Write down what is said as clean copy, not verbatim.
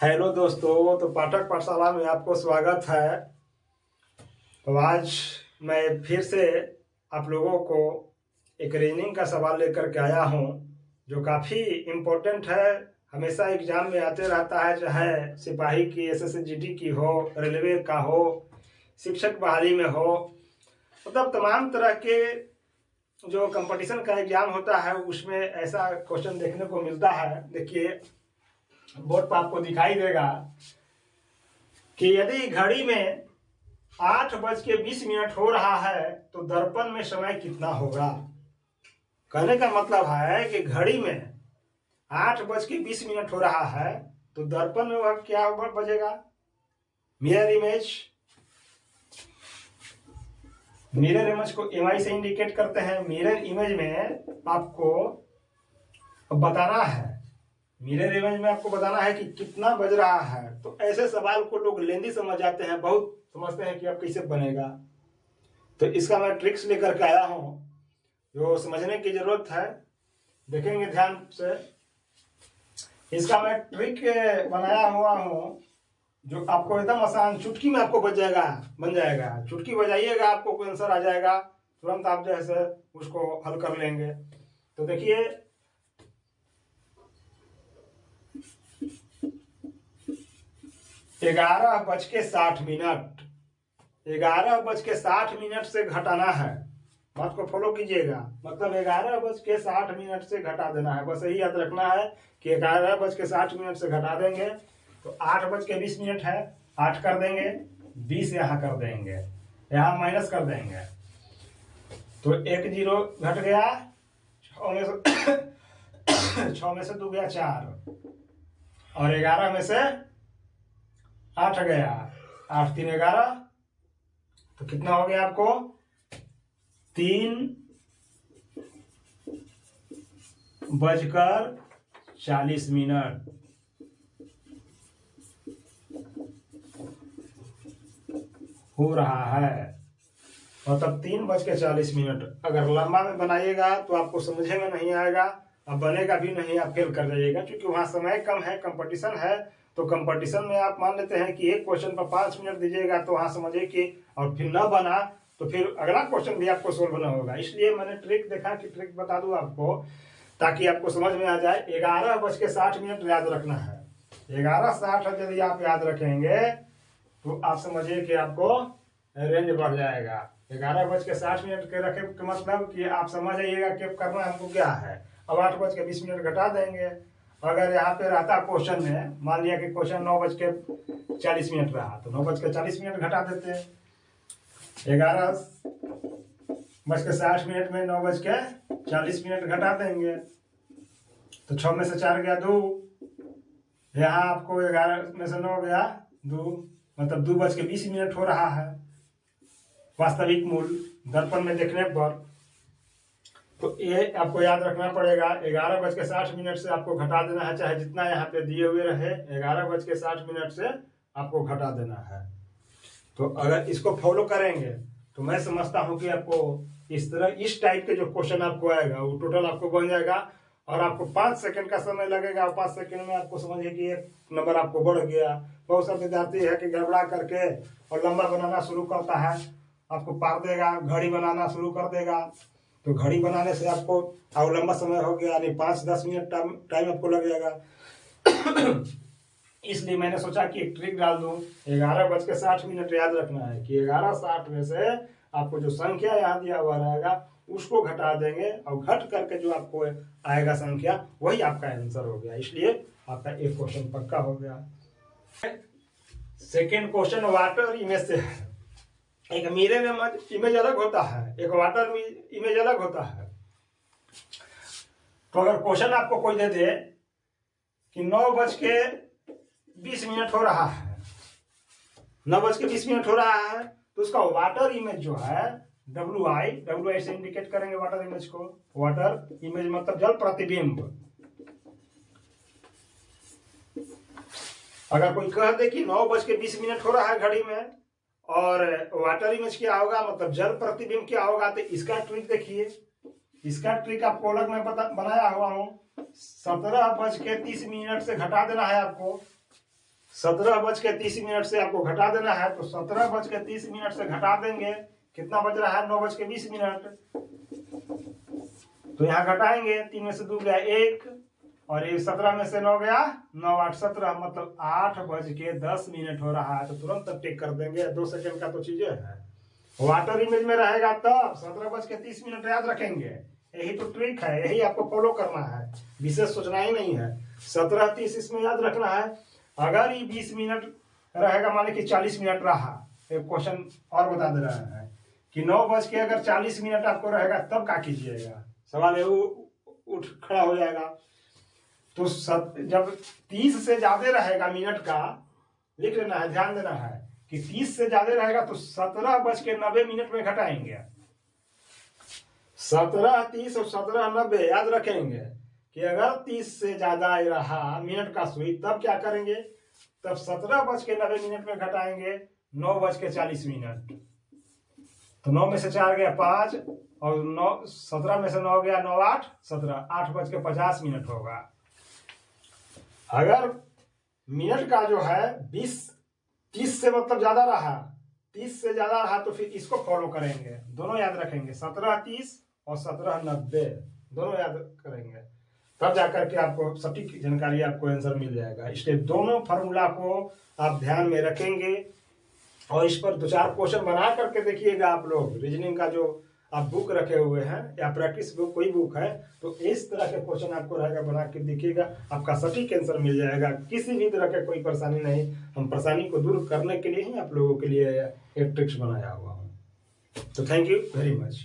Hello दोस्तों, तो पाठक पाठशाला में आपको स्वागत है। तो आज मैं फिर से आप लोगों को एक रीजनिंग का सवाल लेकर के आया हूँ जो काफ़ी इम्पोर्टेंट है। हमेशा एग्जाम में आते रहता है, चाहे सिपाही की, एसएससी की हो, रेलवे का हो, शिक्षक बहाली में हो, मतलब तमाम तरह के जो कंपटीशन का एग्जाम होता है उसमें ऐसा क्वेश्चन देखने को मिलता है। देखिए बोर्ड पर आपको दिखाई देगा कि यदि घड़ी में 8:20 हो रहा है तो दर्पण में समय कितना होगा। कहने का मतलब है कि घड़ी में 8:20 हो रहा है तो दर्पण में वह क्या बजेगा। मिरर इमेज को एमआई से इंडिकेट करते हैं। मिरर इमेज में आपको बताना है, मिरर इमेज में आपको बताना है कि कितना बज रहा है। तो ऐसे सवाल को लोग लेंदी समझ जाते हैं, बहुत समझते हैं कि अब कैसे बनेगा। तो इसका मैं ट्रिक्स लेकर के आया हूं जो समझने की जरूरत है, देखेंगे ध्यान से। इसका मैं ट्रिक बनाया हुआ हूं जो आपको एकदम आसान, चुटकी में आपको बन जाएगा। चुटकी बजाइएगा, आपको कोई आंसर आ जाएगा, तुरंत आप जैसे उसको हल कर लेंगे। तो देखिए 11:60, 11:60 से घटाना है। बात को फॉलो कीजिएगा, मतलब 11:60 से घटा देना है। बस यही याद रखना है कि 11:60 से घटा देंगे तो 8:20 है, 8 कर देंगे, 20 यहाँ कर देंगे, यहाँ माइनस कर देंगे तो 1 0 घट गया, 6 में से 2 गया 4 और 11 में से 8 गया, 8 3 11, तो कितना हो गया आपको 3:40 हो रहा है। और तब 3:40, अगर लंबा में बनाइएगा तो आपको समझे में नहीं आएगा, अब बनेगा भी नहीं, आप फेल कर जाइएगा, क्योंकि वहां समय कम है, कंपटीशन है। तो कंपटीशन में आप मान लेते हैं कि एक क्वेश्चन पर 5 मिनट दीजिएगा तो वहां समझिए कि, और फिर न बना तो फिर अगला क्वेश्चन भी आपको सोल्व न होगा। इसलिए मैंने ट्रिक देखा कि ट्रिक बता दूं आपको ताकि आपको समझ में आ जाए। 11:60 याद रखना है। 11:60 यदि आप याद रखेंगे तो आप समझिए कि आपको रेंज बढ़ जाएगा। 11:60 के रखे के मतलब कि आप समझ आइएगा कि करना हमको क्या है। अब 8:20 घटा देंगे। अगर यहाँ पे रहता क्वेश्चन में, मान लिया कि क्वेश्चन 9:40 रहा तो 9:40 घटा देते। 11:60 में 9:40 घटा देंगे तो 6 में से 4 गया 2, यहाँ आपको 11 में से 9 गया 2, मतलब 2:20 हो रहा है वास्तविक मूल्य दर्पण में देखने पर। तो ये आपको याद रखना पड़ेगा। 11:60 से आपको घटा देना है, चाहे जितना यहाँ पे दिए हुए रहे, 11:60 से आपको घटा देना है। तो अगर इसको फॉलो करेंगे तो मैं समझता हूँ कि आपको इस तरह, इस टाइप के जो क्वेश्चन आपको आएगा वो टोटल आपको बन जाएगा। और आपको 5 सेकंड का समय लगेगा, और 5 सेकंड में आपको समझिए कि एक नंबर आपको बढ़ गया। बहुत सारे विद्यार्थी है कि गड़बड़ा करके और लंबा बनाना शुरू करता है, आपको पार देगा, घड़ी बनाना शुरू कर देगा। तो घड़ी बनाने से आपको और लंबा समय हो गया, यानी 5-10 मिनट टाइम आपको लग जाएगा। इसलिए मैंने सोचा कि एक ट्रिक डाल दूं। 11:60 याद रखना है कि 11:60 में से आपको जो संख्या यहाँ दिया हुआ रहेगा उसको घटा देंगे, और घट करके जो आपको आएगा संख्या वही आपका आंसर हो गया। इसलिए आपका एक क्वेश्चन पक्का हो गया। सेकेंड क्वेश्चन वाटर इमेज से है। एक मिरर इमेज अलग होता है, एक वाटर इमेज अलग होता है। तो अगर क्वेश्चन आपको कोई दे दे कि 9:20 हो रहा है, 9:20 हो रहा है, तो उसका वाटर इमेज जो है WI से इंडिकेट करेंगे वाटर इमेज को। वाटर इमेज मतलब जल प्रतिबिंब। अगर कोई कह दे कि 9:20 हो रहा है घड़ी में, और वाटर इमेज क्या होगा, मतलब जल प्रतिबिंब क्या होगा, तो इसका ट्रिक देखिए। इसका ट्रिक आपको अलग मैं बनाया हुआ हूं। 17:30 से घटा देना है आपको। 17:30 से आपको घटा देना है, तो 17:30 से घटा देंगे, कितना बज रहा है 9:20। तो यहाँ घटाएंगे, 3 में से 2 गया 1, और ये 17 में से 9 गया 9 8 17, मतलब 8:10 हो रहा है। तो तुरंत टिक कर देंगे, 2 सेकंड का तो चीजें है। वाटर इमेज में रहेगा तब 17:30 याद रखेंगे। यही तो ट्रिक है, यही आपको फॉलो करना है, विशेष सोचना ही नहीं है। 17:30 इसमें याद रखना है। अगर ये 20 मिनट रहेगा, मान लीजिए 40 मिनट रहा, एक क्वेश्चन और बता दे रहा है कि 9:40 आपको रहेगा, तब क्या कीजिएगा? सवाल है, उठ खड़ा हो जाएगा। तो जब 30 से ज्यादा रहेगा मिनट का, लिख लेना है, ध्यान देना है कि 30 से ज्यादा रहेगा तो 17:90 में घटाएंगे। 17:30 और 17:90 याद रखेंगे कि अगर 30 से ज्यादा रहा मिनट का सुई, तब क्या करेंगे? तब 17:90 में घटाएंगे 9:40। तो 9 में से 4 गया 5, और 17 में से 9 गया 9 8 17, 8:50 होगा। अगर मिनट का जो है 30 से मतलब ज्यादा रहा, 30 से ज्यादा रहा, तो फिर इसको फॉलो करेंगे, दोनों याद रखेंगे, 17:30 और 17:90 दोनों याद करेंगे, तब जाकर के आपको सटीक जानकारी, आपको आंसर मिल जाएगा। इसलिए दोनों फार्मूला को आप ध्यान में रखेंगे, और इस पर 2-4 क्वेश्चन बना करके देखिएगा आप लोग। रीजनिंग का जो आप बुक रखे हुए हैं या प्रैक्टिस बुक, कोई बुक है, तो इस तरह के क्वेश्चन आपको रहेगा, बना के देखिएगा, आपका सटीक आंसर मिल जाएगा। किसी भी तरह की कोई परेशानी नहीं, हम परेशानी को दूर करने के लिए ही आप लोगों के लिए एक ट्रिक्स बनाया हुआ हूँ। तो थैंक यू वेरी मच।